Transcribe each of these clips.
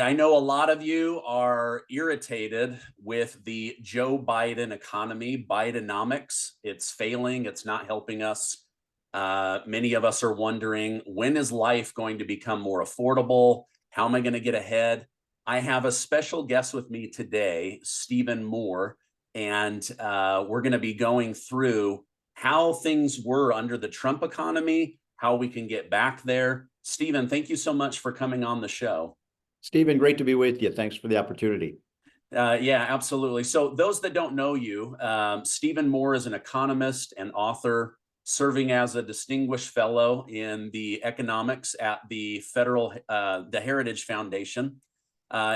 I know a lot of you are irritated with the Joe Biden economy, Bidenomics. It's failing, it's not helping us. Many of us are wondering, when is life going to become more affordable? How am I going to get ahead? I have a special guest with me today, Stephen Moore, and we're going to be going through how things were under the Trump economy, how we can get back there. Stephen, thank you so much for coming on the show. Stephen, great to be with you. Thanks for the opportunity. Yeah, absolutely. So those that don't know you, Stephen Moore is an economist and author serving as a distinguished fellow in the economics at the the Heritage Foundation.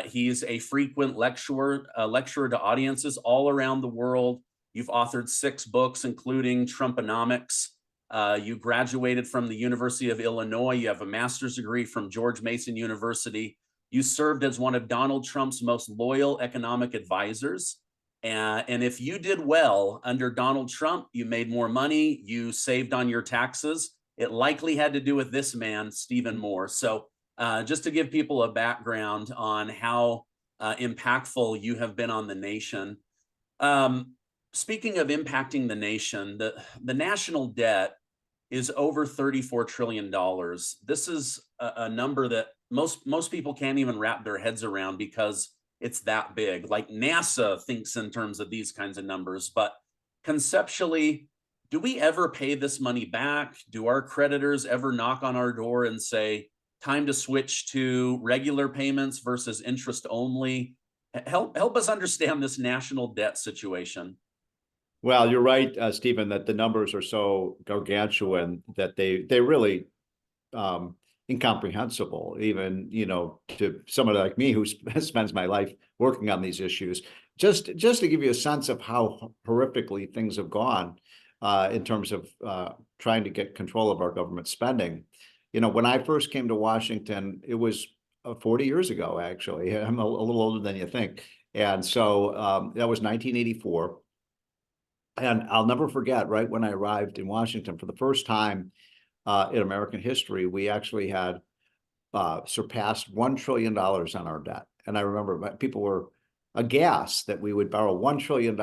He's a frequent lecturer to audiences all around the world. You've authored 6 books, including Trumponomics. You graduated from the University of Illinois. You have a master's degree from George Mason University. You served as one of Donald Trump's most loyal economic advisors. And if you did well under Donald Trump, you made more money, you saved on your taxes, it likely had to do with this man, Stephen Moore. So just to give people a background on how impactful you have been on the nation. Speaking of impacting the nation, the national debt is over $34 trillion. This is a number that most people can't even wrap their heads around because it's that big. Like NASA thinks in terms of these kinds of numbers, but conceptually, do we ever pay this money back? Do our creditors ever knock on our door and say, time to switch to regular payments versus interest only? Help us understand this national debt situation. Well, you're right, Stephen, that the numbers are so gargantuan that they really incomprehensible, even, to someone like me who spends my life working on these issues. Just to give you a sense of how horrifically things have gone in terms of trying to get control of our government spending. When I first came to Washington, it was 40 years ago, actually. I'm a little older than you think. And so that was 1984. And I'll never forget, right when I arrived in Washington for the first time in American history, we actually had surpassed $1 trillion on our debt. And I remember people were aghast that we would borrow $1 trillion.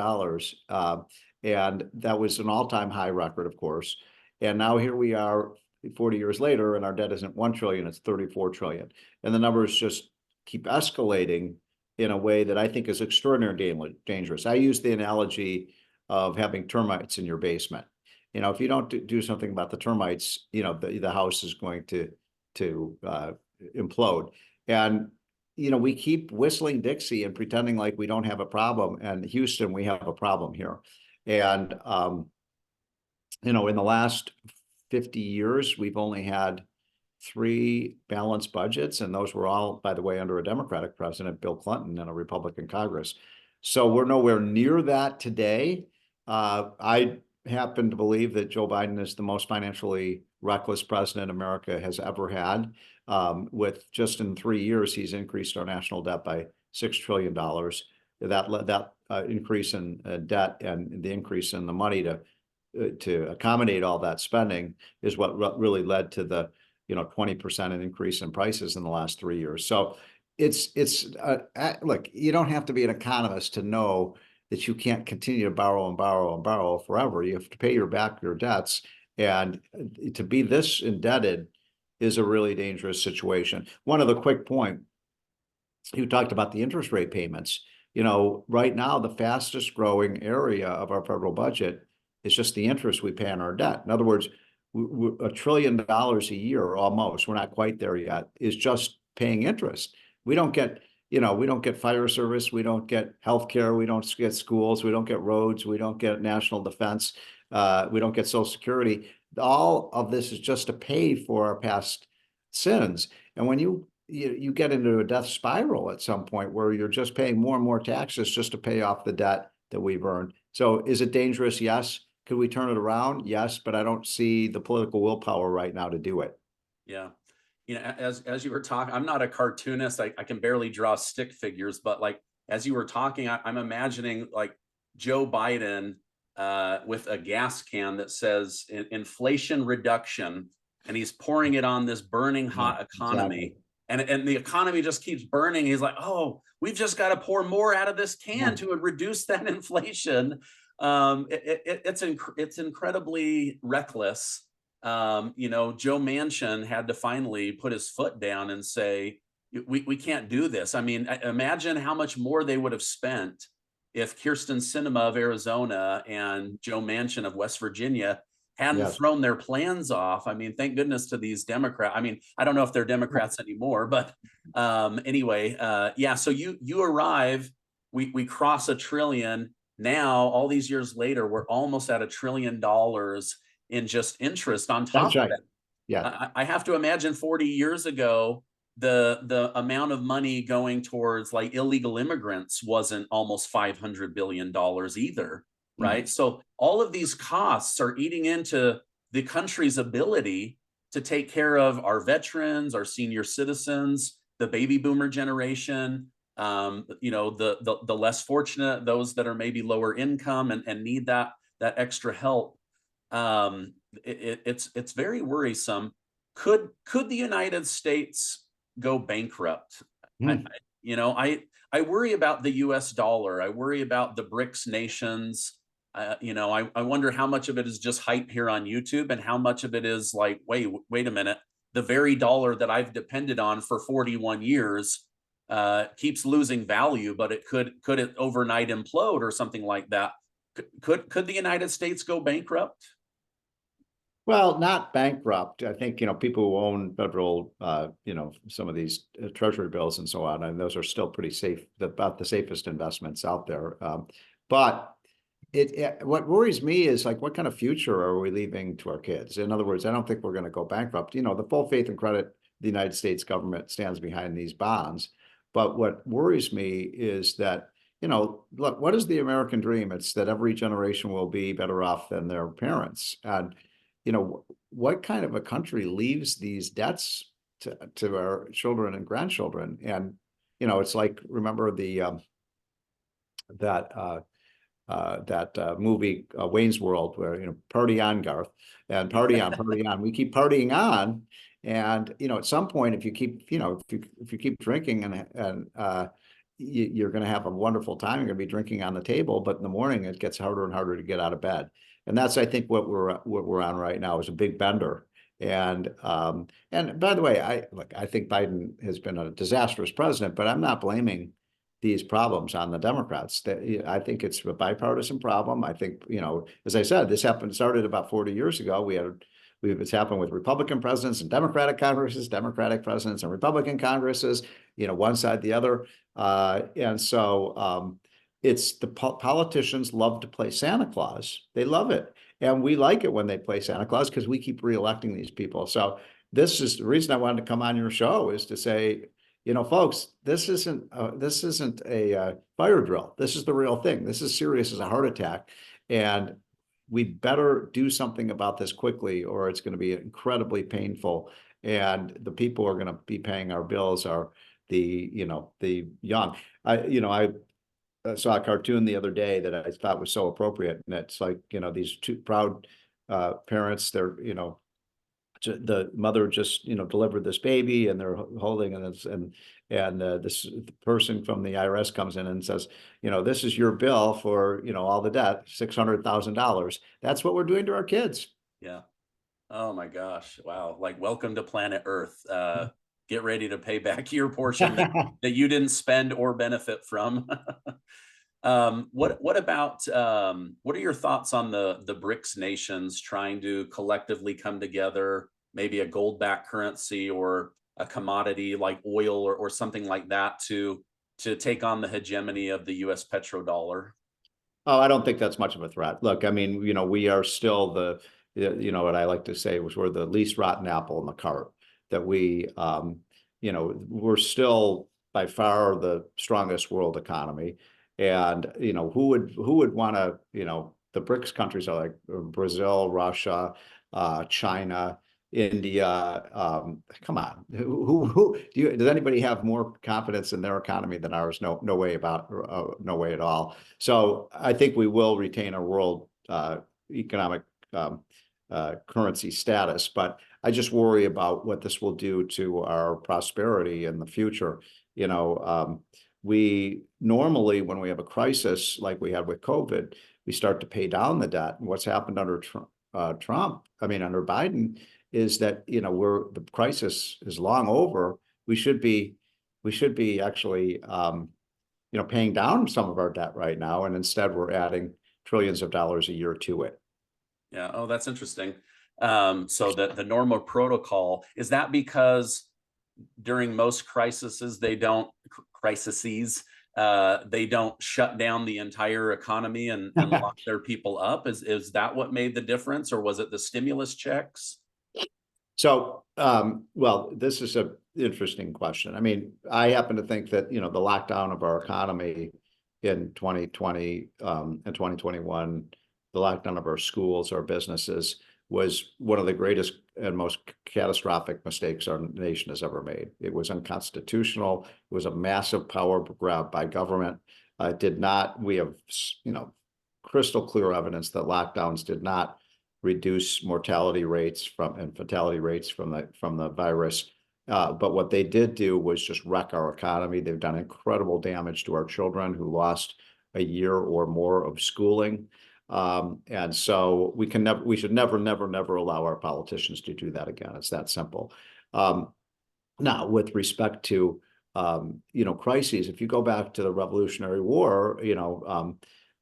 And that was an all-time high record, of course. And now here we are 40 years later, and our debt isn't 1 trillion, it's 34 trillion. And the numbers just keep escalating in a way that I think is extraordinarily dangerous. I use the analogy of having termites in your basement. If you don't do something about the termites, the house is going to implode. And we keep whistling Dixie and pretending like we don't have a problem. And Houston, we have a problem here. And in the last 50 years, we've only had 3 balanced budgets, and those were all, by the way, under a Democratic president, Bill Clinton, and a Republican Congress. So we're nowhere near that today. I happen to believe that Joe Biden is the most financially reckless president America has ever had. With just in 3 years, he's increased our national debt by $6 trillion. That increase in debt and the increase in the money to accommodate all that spending is what really led to the 20% increase in prices in the last 3 years. So look, you don't have to be an economist to know that you can't continue to borrow and borrow and borrow forever. You have to pay back your debts, and to be this indebted is a really dangerous situation. One other quick point, you talked about the interest rate payments. Right now, the fastest growing area of our federal budget is just the interest we pay on our debt. In other words, $1 trillion a year, almost, we're not quite there yet, is just paying interest. We don't get fire service, we don't get healthcare, we don't get schools, we don't get roads, we don't get national defense, we don't get Social Security. All of this is just to pay for our past sins. And when you get into a death spiral at some point where you're just paying more and more taxes just to pay off the debt that we've earned. So is it dangerous? Yes. Could we turn it around? Yes, but I don't see the political willpower right now to do it. Yeah. As you were talking, I'm not a cartoonist. I can barely draw stick figures, but like as you were talking, I'm imagining like Joe Biden with a gas can that says inflation reduction, and he's pouring it on this burning hot economy. Exactly. and the economy just keeps burning. He's like, oh, we've just got to pour more out of this can to reduce that inflation. It's incredibly reckless. You know, Joe Manchin had to finally put his foot down and say, we can't do this. I mean, imagine how much more they would have spent if Kirsten Sinema of Arizona and Joe Manchin of West Virginia hadn't Yes. thrown their plans off. I mean, thank goodness to these Democrats. I mean, I don't know if they're Democrats anymore, but anyway, yeah. So you arrive, we cross $1 trillion. Now, all these years later, we're almost at $1 trillion in just interest on top That's of right. that. Yeah. I have to imagine 40 years ago, the amount of money going towards like illegal immigrants wasn't almost $500 billion either, right? So all of these costs are eating into the country's ability to take care of our veterans, our senior citizens, the baby boomer generation, you know, the less fortunate, those that are maybe lower income and need that extra help. It's very worrisome. Could the United States go bankrupt? Mm. You know, I worry about the US dollar. I worry about the BRICS nations. You know, I wonder how much of it is just hype here on YouTube and how much of it is like, wait a minute, the very dollar that I've depended on for 41 years keeps losing value, but it could it overnight implode or something like that. Could the United States go bankrupt? Well, not bankrupt. I think, people who own federal, some of these treasury bills and so on, and those are still pretty safe, about the safest investments out there. But what worries me is like, what kind of future are we leaving to our kids? In other words, I don't think we're going to go bankrupt. The full faith and credit the United States government stands behind these bonds. But what worries me is that, look, what is the American dream? It's that every generation will be better off than their parents. And what kind of a country leaves these debts to our children and grandchildren? And, it's like, remember that movie, Wayne's World, where, party on, Garth, and party on, party on. We keep partying on. And, at some point, if you keep, if you keep drinking and you're going to have a wonderful time, you're going to be drinking on the table, but in the morning it gets harder and harder to get out of bed. And that's, I think, what we're on right now is a big bender. And by the way, I think Biden has been a disastrous president, but I'm not blaming these problems on the Democrats. I think it's a bipartisan problem. I think, as I said, this started about 40 years ago. It's happened with Republican presidents and Democratic Congresses, Democratic presidents and Republican Congresses, one side, the other. And so it's the politicians love to play Santa Claus. They love it. And we like it when they play Santa Claus because we keep reelecting these people. So this is the reason I wanted to come on your show, is to say, folks, this isn't a fire drill. This is the real thing. This is serious as a heart attack. And we better do something about this quickly, or it's going to be incredibly painful. And the people who are going to be paying our bills are the young. I saw a cartoon the other day that I thought was so appropriate. And it's like, these two proud parents, they're, the mother just delivered this baby and they're holding, and this person from the IRS comes in and says, this is your bill for all the debt, $600,000. That's what we're doing to our kids. Yeah. Oh my gosh. Wow. Like, welcome to planet Earth. Get ready to pay back your portion that you didn't spend or benefit from. What about what are your thoughts on the BRICS nations trying to collectively come together, maybe a gold-backed currency or a commodity like oil or something like that to take on the hegemony of the US petrodollar? Oh, I don't think that's much of a threat. Look, I mean, we are still what I like to say was we're the least rotten apple in the cart. That we're still by far the strongest world economy. And, who would want to, the BRICS countries are like Brazil, Russia, China, India. Come on, does anybody have more confidence in their economy than ours? No way no way at all. So I think we will retain our world economic currency status, but I just worry about what this will do to our prosperity in the future. You know, we normally, when we have a crisis like we had with COVID, we start to pay down the debt. And what's happened under under Biden, is that, you know, the crisis is long over. We should be actually, you know, paying down some of our debt right now, and instead we're adding trillions of dollars a year to it. Yeah. Oh, that's interesting. So the normal protocol, is that because during most crises, they don't shut down the entire economy and lock their people up? Is that what made the difference, or was it the stimulus checks? So, well, this is an interesting question. I mean, I happen to think that, you know, the lockdown of our economy in 2020 and 2021, the lockdown of our schools, our businesses, was one of the greatest and most catastrophic mistakes our nation has ever made. It was unconstitutional. It was a massive power grab by government. We have, you know, crystal clear evidence that lockdowns did not reduce mortality rates and fatality rates from the virus. But what they did do was just wreck our economy. They've done incredible damage to our children, who lost a year or more of schooling. And so we should never allow our politicians to do that again. It's that simple. Now, with respect to, you know, crises, if you go back to the Revolutionary War, you know,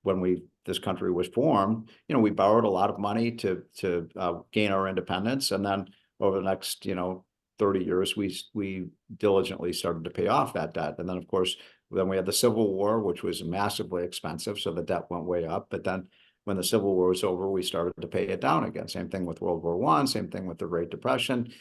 when this country was formed, you know, we borrowed a lot of money to gain our independence, and then over the next, you know, 30 years, we diligently started to pay off that debt. And then, of course, then we had the Civil War, which was massively expensive, so the debt went way up. But then, when the Civil War was over, we started to pay it down again. Same thing with World War I, same thing with the Great Depression,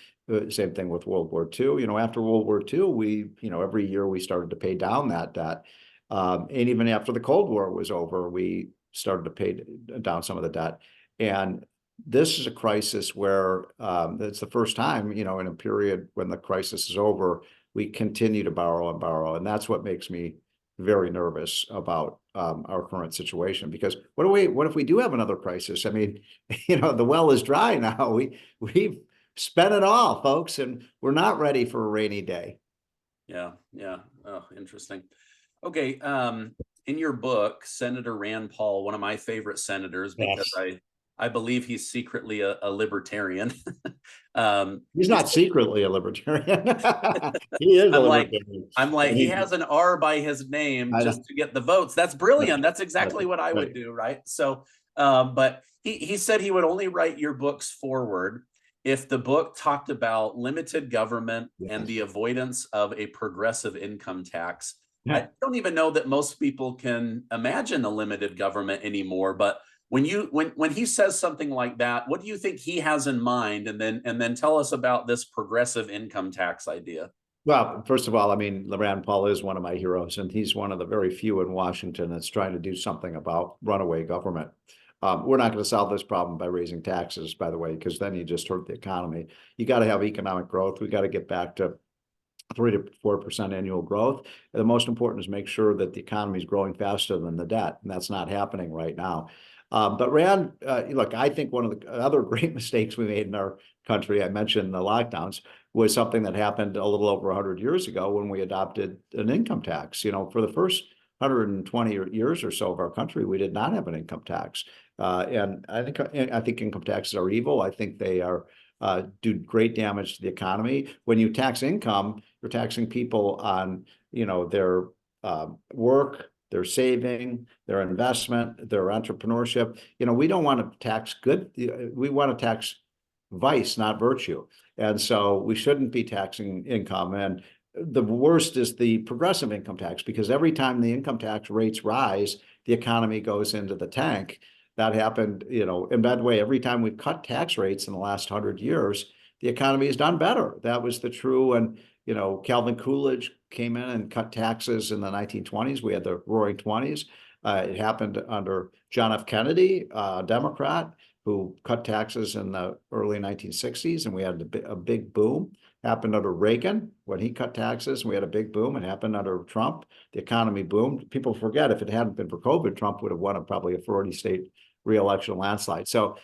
same thing with World War II. You know, after World War II, you know, every year we started to pay down that debt. And even after the Cold War was over, we started to pay down some of the debt. And this is a crisis where it's the first time, you know, in a period when the crisis is over, we continue to borrow and borrow. And that's what makes me very nervous about our current situation. Because what if we do have another crisis? I mean, you know, the well is dry now. We've spent it all, folks, and we're not ready for a rainy day. Yeah. Yeah. Oh, interesting. Okay. In your book, Senator Rand Paul, one of my favorite senators, because Yes. I believe he's secretly a libertarian. He's not secretly a libertarian. He is a I'm like, libertarian. he has an R by his name I just know. to get the votes. That's brilliant. That's Right, exactly what I would right. do, right? So, but he said he would only write your books forward if the book talked about limited government and Yes. the avoidance of a progressive income tax. I Yeah. don't even know that most people can imagine a limited government anymore, but when he says something like that, what do you think he has in mind? And then tell us about this progressive income tax idea. Well, first of all, I mean, Rand Paul is one of my heroes, and he's one of the very few in Washington that's trying to do something about runaway government. We're not going to solve this problem by raising taxes, by the way, because then you just hurt the economy. You got to have economic growth. We got to get back to 3 to 4% annual growth. And the most important is make sure that the economy is growing faster than the debt, and that's not happening right now. But Rand, look, I think one of the other great mistakes we made in our country, I mentioned the lockdowns, was something that happened a little over 100 years ago when we adopted an income tax. You know, for the first 120 years or so of our country, we did not have an income tax. And I think income taxes are evil. I think they are do great damage to the economy. When you tax income, you're taxing people on, you know, their work, their saving, their investment, their entrepreneurship. You know, we don't want to tax good. We want to tax vice, not virtue. And so we shouldn't be taxing income. And the worst is the progressive income tax, because every time the income tax rates rise, the economy goes into the tank. That happened, you know, in that way, every time we've cut tax rates in the last 100 years, the economy has done better. That was the true. And, you know, Calvin Coolidge came in and cut taxes in the 1920s. We had the roaring 20s. It happened under John F. Kennedy, a Democrat, who cut taxes in the early 1960s, and we had a big boom. Happened under Reagan when he cut taxes, and we had a big boom. It happened under Trump. The economy boomed. People forget, if it hadn't been for COVID, Trump would have won probably a 40-state re-election landslide. So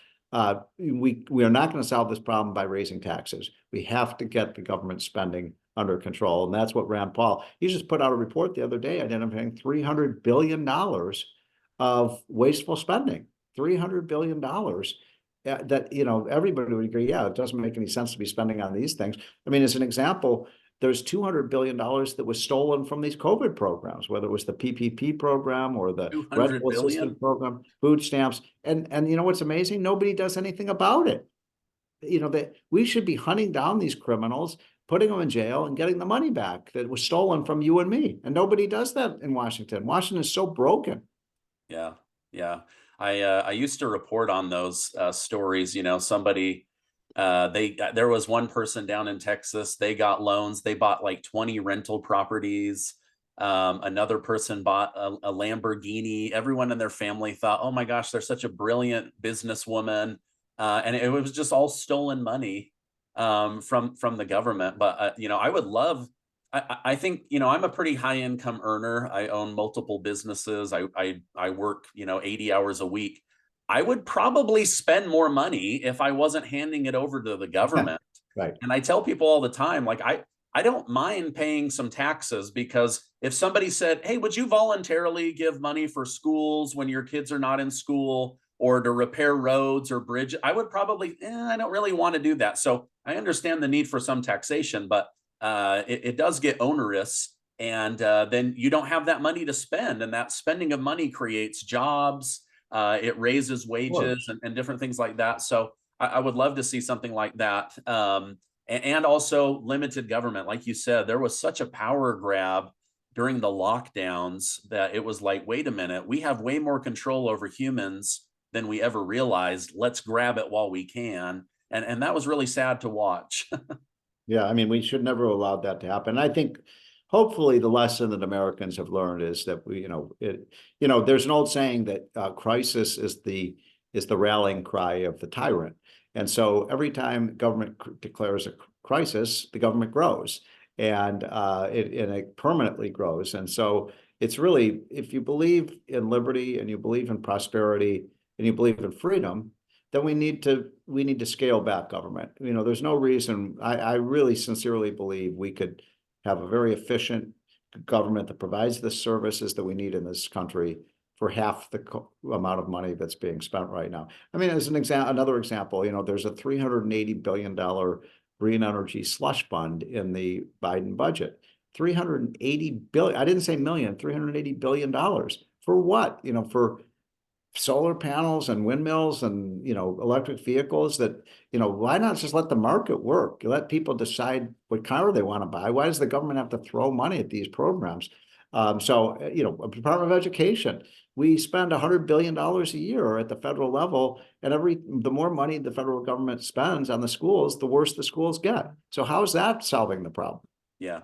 we are not going to solve this problem by raising taxes. We have to get the government spending under control. And that's what Rand Paul, he just put out a report the other day identifying $300 billion of wasteful spending. $300 billion that, everybody would agree, yeah, it doesn't make any sense to be spending on these things. I mean, as an example, there's $200 billion that was stolen from these COVID programs, whether it was the PPP program or the 200 rental billion. assistance program, food stamps. And you know what's amazing? Nobody does anything about it. That we should be hunting down these criminals, putting them in jail and getting the money back that was stolen from you and me. And nobody does that in Washington. Washington is so broken. Yeah, yeah. I used to report on those stories. Somebody there was one person down in Texas. They got loans. They bought like 20 rental properties. Another person bought a Lamborghini. Everyone in their family thought, "Oh my gosh, they're such a brilliant businesswoman," and it was just all stolen money from the government. But I would love. I think, I'm a pretty high income earner. I own multiple businesses. I work, 80 hours a week. I would probably spend more money if I wasn't handing it over to the government. Right. And I tell people all the time, like, I don't mind paying some taxes, because if somebody said, "Hey, would you voluntarily give money for schools when your kids are not in school, or to repair roads or bridges?" I would probably, I don't really want to do that. So I understand the need for some taxation, but it does get onerous, and then you don't have that money to spend, and that spending of money creates jobs. It raises wages and different things like that. So I would love to see something like that. And also limited government. Like you said, there was such a power grab during the lockdowns that it was like, wait a minute, we have way more control over humans than we ever realized. Let's grab it while we can. And that was really sad to watch. Yeah, I mean, we should never allow that to happen. I think hopefully the lesson that Americans have learned is that there's an old saying that crisis is the rallying cry of the tyrant. And so every time government declares a crisis, the government grows, and it permanently grows. And so it's really, if you believe in liberty and you believe in prosperity and you believe in freedom, then we need to scale back government. There's no reason. I really sincerely believe we could have a very efficient government that provides the services that we need in this country for half the amount of money that's being spent right now. I mean, as another example, there's a $380 billion green energy slush fund in the Biden budget. 380 billion. I didn't say million. $380 billion for what? For solar panels and windmills and electric vehicles. That why not just let the market work? You let people decide what car they want to buy. Why does the government have to throw money at these programs? So Department of Education, we spend $100 billion a year at the federal level, and the more money the federal government spends on the schools, the worse the schools get. So how is that solving the problem? Yeah.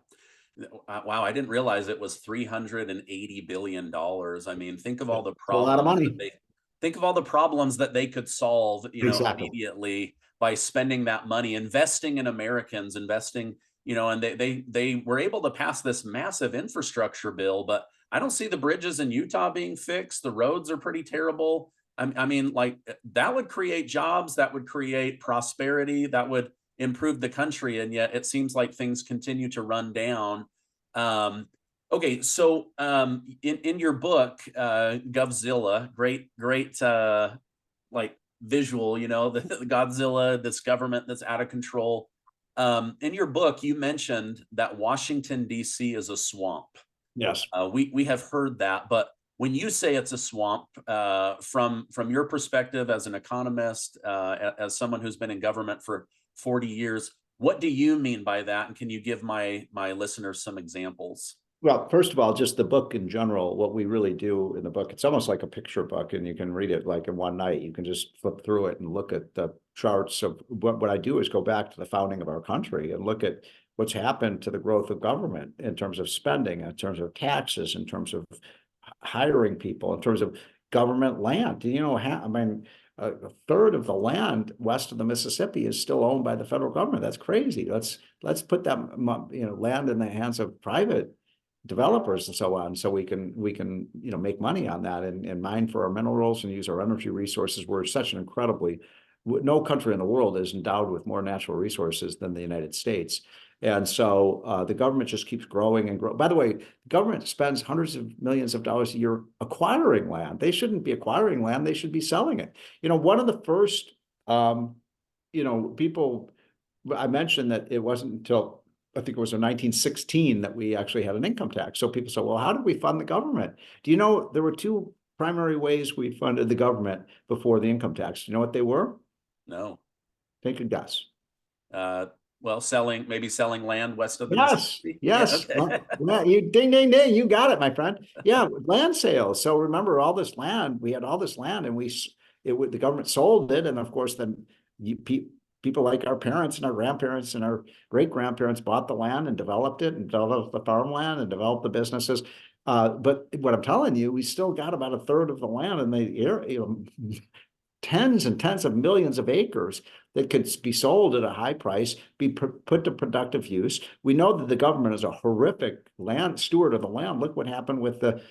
Wow, I didn't realize it was $380 billion. I mean, think of all the A lot of problems money. that they could solve, Exactly. immediately by spending that money, investing in Americans, investing, and they were able to pass this massive infrastructure bill, but I don't see the bridges in Utah being fixed. The roads are pretty terrible. I mean, like, that would create jobs, that would create prosperity, that would improve the country, and yet it seems like things continue to run down. Okay, so in your book, Govzilla, great like visual, the Godzilla, this government that's out of control. In your book, you mentioned that Washington D.C. is a swamp. Yes. We have heard that, but when you say it's a swamp, from your perspective as an economist, as someone who's been in government for 40 years, what do you mean by that? And can you give my listeners some examples? Well, first of all, just the book in general, what we really do in the book, it's almost like a picture book, and you can read it like in one night. You can just flip through it and look at the charts of what I do is go back to the founding of our country and look at what's happened to the growth of government in terms of spending, in terms of taxes, in terms of hiring people, in terms of government land. I mean, a third of the land west of the Mississippi is still owned by the federal government. That's crazy. Let's put that land in the hands of private developers and so on, so we can make money on that and mine for our minerals and use our energy resources. We're such an incredibly no country in the world is endowed with more natural resources than the United States. And so the government just keeps growing and growing. By the way, the government spends hundreds of millions of dollars a year acquiring land. They shouldn't be acquiring land. They should be selling it. One of the first, people, I mentioned that it wasn't until, I think it was in 1916 that we actually had an income tax. So people say, well, how did we fund the government? Do you know there were two primary ways we funded the government before the income tax? Do you know what they were? No. Take a guess. Well, maybe selling land west of the Yes, Mississippi. yes. Yeah, okay. Yeah, you ding, ding, ding. You got it, my friend. Yeah, land sales. So remember all this land, we had all this land and the government sold it. And of course, then people like our parents and our grandparents and our great grandparents bought the land and developed it and developed the farmland and developed the businesses. But what I'm telling you, we still got about a third of the land in the area, tens and tens of millions of acres that could be sold at a high price, be put to productive use. We know that the government is a horrific land steward of the land. Look what happened with the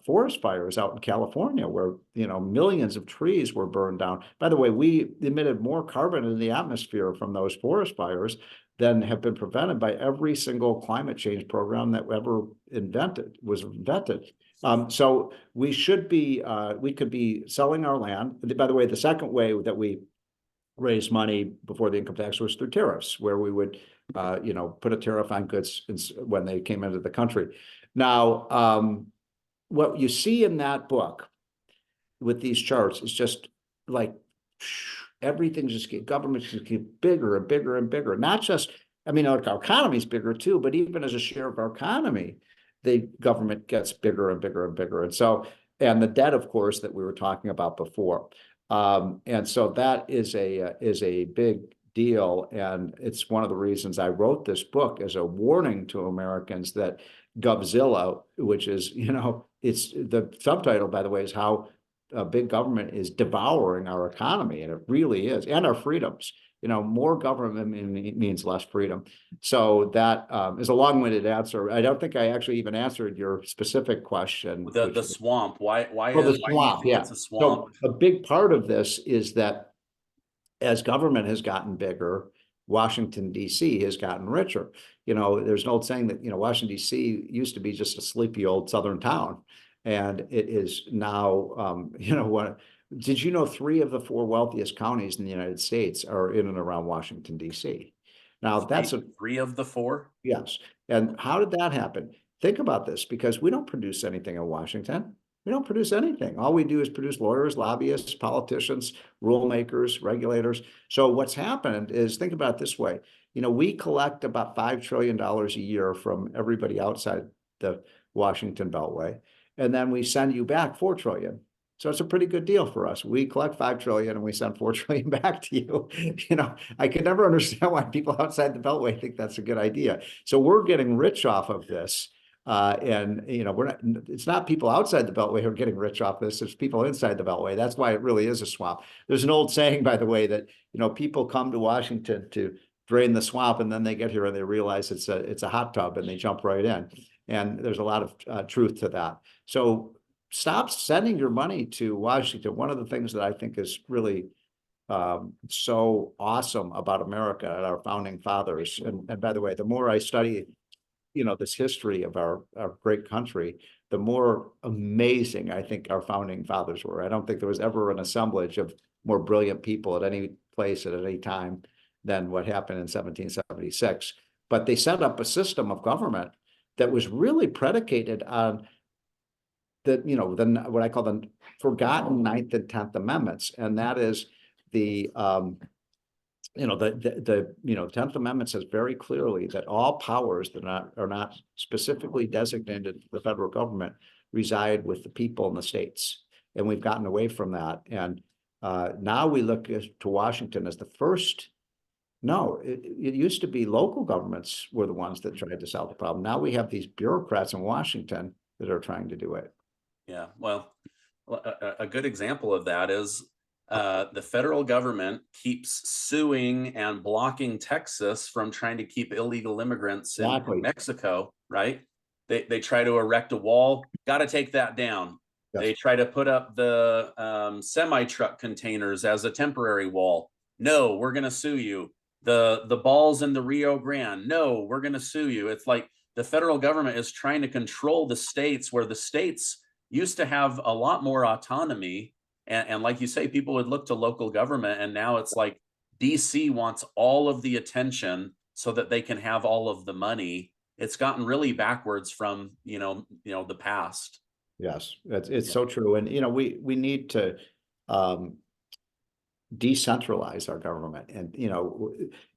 forest fires out in California, where millions of trees were burned down. By the way, we emitted more carbon into the atmosphere from those forest fires than have been prevented by every single climate change program that ever was invented. So we should be, we could be selling our land. By the way, the second way that we raised money before the income tax was through tariffs, where we would, put a tariff on goods when they came into the country. Now, what you see in that book with these charts is just like everything governments just get bigger and bigger and bigger. Not just, our economy is bigger too, but even as a share of our economy, the government gets bigger and bigger and bigger. And the debt, of course, that we were talking about before. And so that is a big deal. And it's one of the reasons I wrote this book as a warning to Americans that Govzilla, which is, it's the subtitle, by the way, is how big government is devouring our economy. And it really is, and our freedoms. More government means less freedom. So that is a long-winded answer. I don't think I actually even answered your specific question. The swamp. Why the swamp, yeah. It's a swamp? So a big part of this is that as government has gotten bigger, Washington, D.C. has gotten richer. There's an old saying that, Washington, D.C. used to be just a sleepy old southern town. And it is now, did you know 3 of the 4 wealthiest counties in the United States are in and around Washington, D.C.? Now that's 3 of the 4? Yes. And how did that happen? Think about this, because we don't produce anything in Washington. We don't produce anything. All we do is produce lawyers, lobbyists, politicians, rule makers, regulators. So what's happened is, think about it this way. We collect about $5 trillion a year from everybody outside the Washington Beltway. And then we send you back 4 trillion. So it's a pretty good deal for us. We collect 5 trillion and we send 4 trillion back to you. I could never understand why people outside the Beltway think that's a good idea. So we're getting rich off of this. It's not people outside the Beltway who are getting rich off this. It's people inside the Beltway. That's why it really is a swamp. There's an old saying, by the way, that, people come to Washington to drain the swamp, and then they get here and they realize it's a hot tub and they jump right in. And there's a lot of truth to that. So stop sending your money to Washington. One of the things that I think is really so awesome about America and our founding fathers, and by the way, the more I study, this history of our great country, the more amazing I think our founding fathers were. I don't think there was ever an assemblage of more brilliant people at any place at any time than what happened in 1776. But they set up a system of government that was really predicated on what I call the forgotten 9th and 10th Amendments. And that is the 10th Amendment says very clearly that all powers that are not specifically designated to the federal government reside with the people in the states. And we've gotten away from that. And now we look to Washington as the first. No, it used to be local governments were the ones that tried to solve the problem. Now we have these bureaucrats in Washington that are trying to do it. Yeah, well, a good example of that is the federal government keeps suing and blocking Texas from trying to keep illegal immigrants in Mexico, right? They try to erect a wall, got to take that down. Yes. They try to put up the semi-truck containers as a temporary wall. No, we're going to sue you. The balls in the Rio Grande. No, we're going to sue you. It's like the federal government is trying to control the states, where the states used to have a lot more autonomy. And like you say, people would look to local government, and now it's like DC wants all of the attention so that they can have all of the money. It's gotten really backwards from, the past. Yes, it's Yeah. so true. And, we need to decentralize our government. And,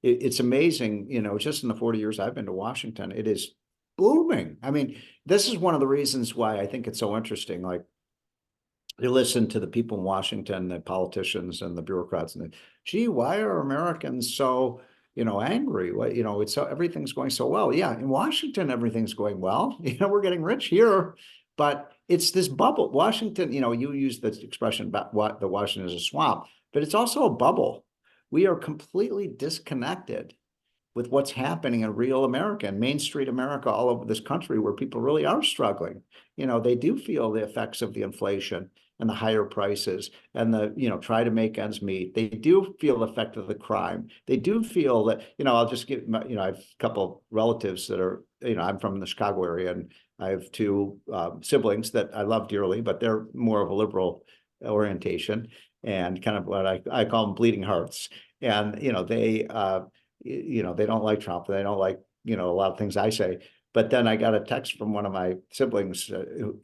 it's amazing, just in the 40 years I've been to Washington, it is booming. I mean, this is one of the reasons why I think it's so interesting. Like, you listen to the people in Washington, the politicians and the bureaucrats, and gee, why are Americans so, angry? What, it's so, everything's going so well. Yeah, in Washington, everything's going well. We're getting rich here, but it's this bubble. Washington, you use the expression about what the Washington is a swamp, but it's also a bubble. We are completely disconnected with what's happening in real America and Main Street America all over this country, where people really are struggling. They do feel the effects of the inflation and the higher prices and the, try to make ends meet. They do feel the effect of the crime. They do feel that, I'll just give my, I have a couple relatives that are, I'm from the Chicago area, and I have two siblings that I love dearly, but they're more of a liberal orientation and kind of what I call them bleeding hearts. And, they don't like Trump. They don't like, a lot of things I say. But then I got a text from one of my siblings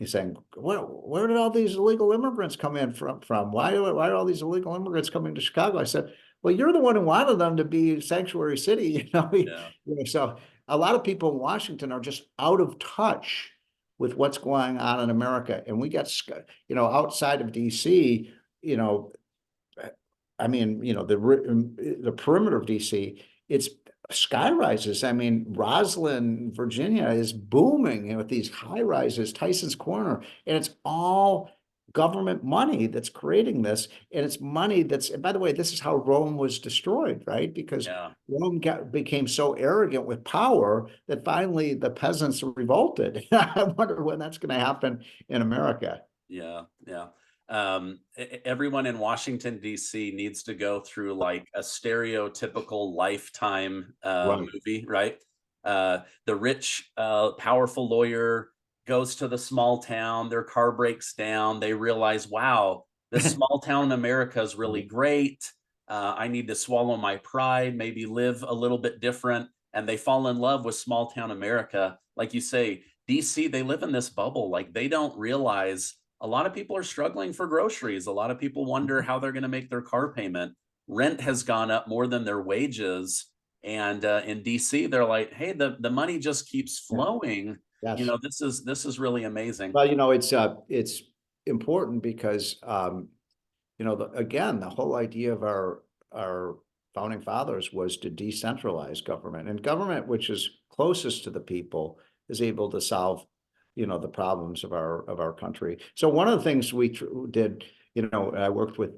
saying, where did all these illegal immigrants come in from? Why are all these illegal immigrants coming to Chicago? I said, well, you're the one who wanted them to be sanctuary city. Yeah. So a lot of people in Washington are just out of touch with what's going on in America. And we got, outside of DC, I mean, the perimeter of DC, it's sky rises. I mean, Roslyn, Virginia is booming with these high rises, Tyson's Corner, and it's all government money that's creating this. And it's money that's, and by the way, this is how Rome was destroyed, right? Because Yeah. Rome became so arrogant with power that finally the peasants revolted. I wonder when that's going to happen in America. Yeah. Yeah. Everyone in Washington, D.C. needs to go through like a stereotypical Lifetime Right. movie, right? The rich, powerful lawyer goes to the small town, their car breaks down, they realize, wow, this small town in America is really great. I need to swallow my pride, maybe live a little bit different. And they fall in love with small town America. Like you say, DC, they live in this bubble. Like they don't realize a lot of people are struggling for groceries. A lot of people wonder how they're going to make their car payment. Rent has gone up more than their wages. And in DC, they're like, hey, the money just keeps Yeah. flowing. Yes. This is really amazing. Well, it's important because again, the whole idea of our founding fathers was to decentralize government, and government, which is closest to the people, is able to solve, the problems of our country. So one of the things we did, I worked with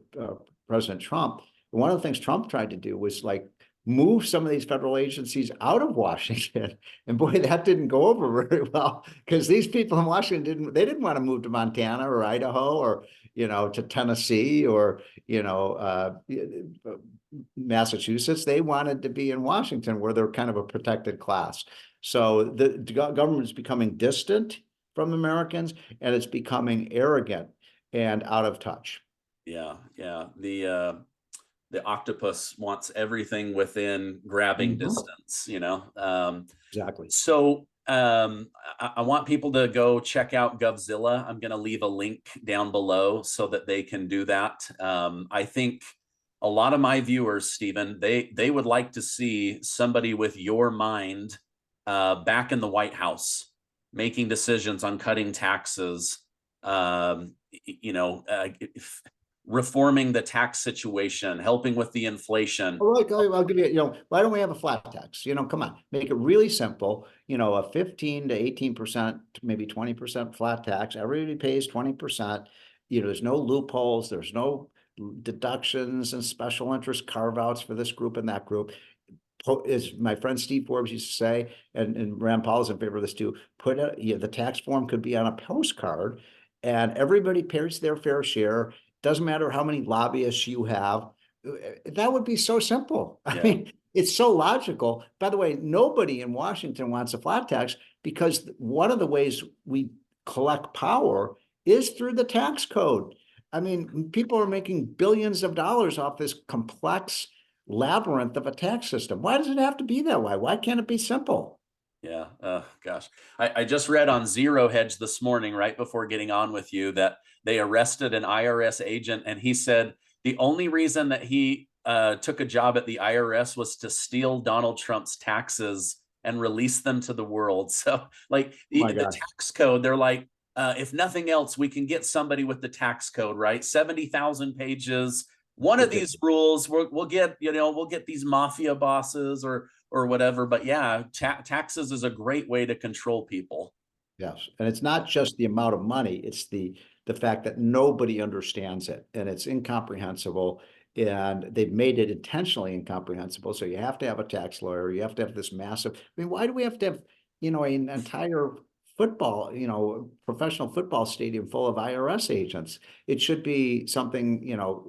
President Trump. And one of the things Trump tried to do was like move some of these federal agencies out of Washington. And boy, that didn't go over very well, because these people in Washington didn't want to move to Montana or Idaho or, to Tennessee or, Massachusetts. They wanted to be in Washington, where they're kind of a protected class. So the government is becoming distant from Americans, and it's becoming arrogant and out of touch. Yeah, yeah. The octopus wants everything within grabbing Mhm. distance. Exactly. So I want people to go check out Govzilla. I'm going to leave a link down below so that they can do that. I think a lot of my viewers, Stephen, they would like to see somebody with your mind back in the White House, making decisions on cutting taxes, reforming the tax situation, helping with the inflation. All right, I'll give you, why don't we have a flat tax? Come on, make it really simple, a 15 to 18%, maybe 20% flat tax. Everybody pays 20%. There's no loopholes, there's no deductions and special interest carve outs for this group and that group. As my friend Steve Forbes used to say, and Rand Paul is in favor of this too, the tax form could be on a postcard, and everybody pays their fair share. Doesn't matter how many lobbyists you have. That would be so simple. I mean, it's so logical. By the way, nobody in Washington wants a flat tax because one of the ways we collect power is through the tax code. I mean, people are making billions of dollars off this complex labyrinth of a tax system. Why does it have to be that way? Why can't it be simple? Yeah. Oh, gosh. I just read on Zero Hedge this morning, right before getting on with you, that they arrested an IRS agent, and he said the only reason that he took a job at the IRS was to steal Donald Trump's taxes and release them to the world. So, like Oh the, my the God. tax code, they're like, if nothing else, we can get somebody with the tax code, right? 70,000 pages. One of these rules, we'll get, we'll get these mafia bosses or whatever. But yeah, taxes is a great way to control people. Yes, and it's not just the amount of money, it's the fact that nobody understands it and it's incomprehensible, and they've made it intentionally incomprehensible. So you have to have a tax lawyer, you have to have this massive, I mean, why do we have to have, an entire football, professional football stadium full of IRS agents? It should be something,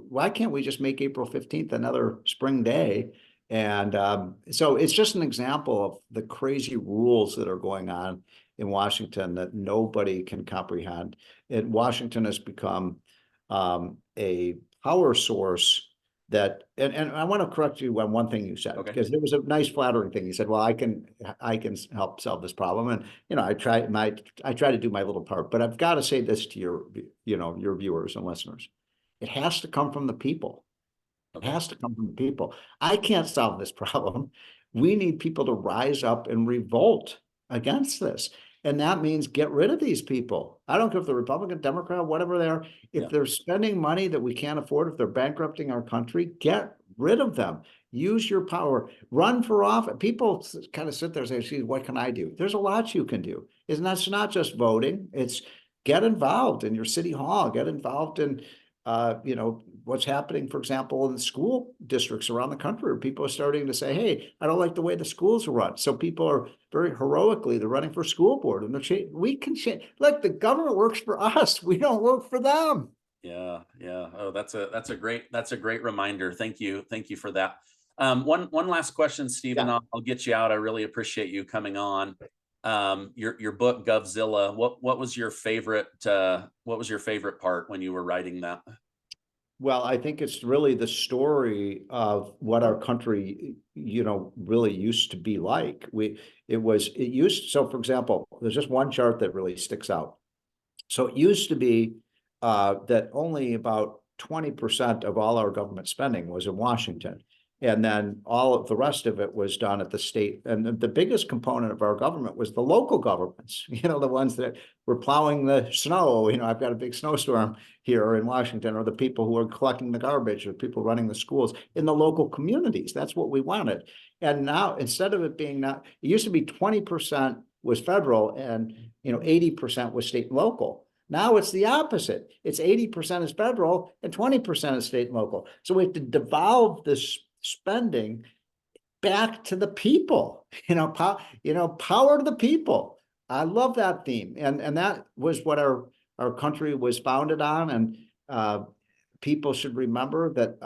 why can't we just make April 15th another spring day? And so it's just an example of the crazy rules that are going on in Washington that nobody can comprehend. And Washington has become a power source that, and I want to correct you on one thing you said, Okay. because there was a nice flattering thing. You said, well, I can help solve this problem. And, I try to do my little part, but I've got to say this to your viewers and listeners. It has to come from the people. It Okay. has to come from the people. I can't solve this problem. We need people to rise up and revolt against this. And that means get rid of these people. I don't care if they're Republican, Democrat, whatever they are. Yeah. If they're spending money that we can't afford, if they're bankrupting our country, get rid of them. Use your power. Run for office. People kind of sit there and say, "Gee, what can I do?" There's a lot you can do. It's not just voting. It's get involved in your city hall. Get involved in what's happening, for example, in the school districts around the country, where people are starting to say, hey, I don't like the way the schools are run. So people are very heroically, they're running for school board, and we can change. Look, the government works for us. We don't work for them. Yeah. Yeah. Oh, that's a great reminder. Thank you. Thank you for that. One last question, Stephen. Yeah. I'll get you out. I really appreciate you coming on. Your book Govzilla. What was your favorite part when you were writing that? Well, I think it's really the story of what our country, really used to be like. So for example, there's just one chart that really sticks out. So it used to be that only about 20% of all our government spending was in Washington. And then all of the rest of it was done at the state. And the biggest component of our government was the local governments, the ones that were plowing the snow. I've got a big snowstorm here in Washington, or the people who are collecting the garbage, or people running the schools in the local communities. That's what we wanted. And now, instead of it being it used to be 20% was federal and 80% was state and local. Now it's the opposite. It's 80% is federal and 20% is state and local. So we have to devolve this spending back to the people, power to the people. I love that theme. And that was what our country was founded on. And people should remember that,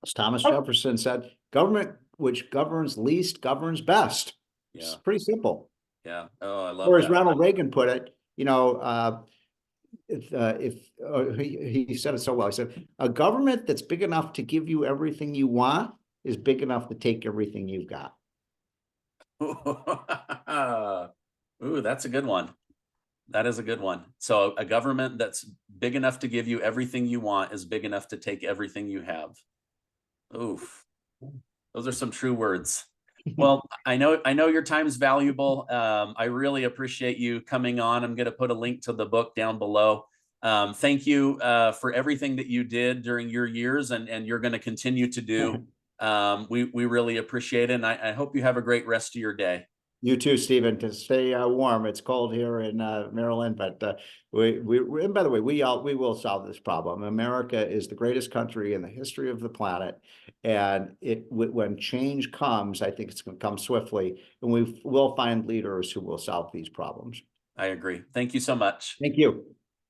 as Thomas Jefferson said, government which governs least governs best. It's Yeah. pretty simple. Yeah. Oh, I love Or as that. Ronald Reagan put it, he said it so well. He said, a government that's big enough to give you everything you want is big enough to take everything you've got. Ooh, that's a good one. That is a good one. So a government that's big enough to give you everything you want is big enough to take everything you have. Oof. Those are some true words. Well, I know your time's valuable. I really appreciate you coming on. I'm going to put a link to the book down below. Thank you for everything that you did during your years and you're going to continue to do. We really appreciate it. And I hope you have a great rest of your day. You too, Stephen, to stay warm. It's cold here in Maryland, but and by the way, we will solve this problem. America is the greatest country in the history of the planet, and when change comes, I think it's going to come swiftly, and we will find leaders who will solve these problems. I agree. Thank you so much. Thank you.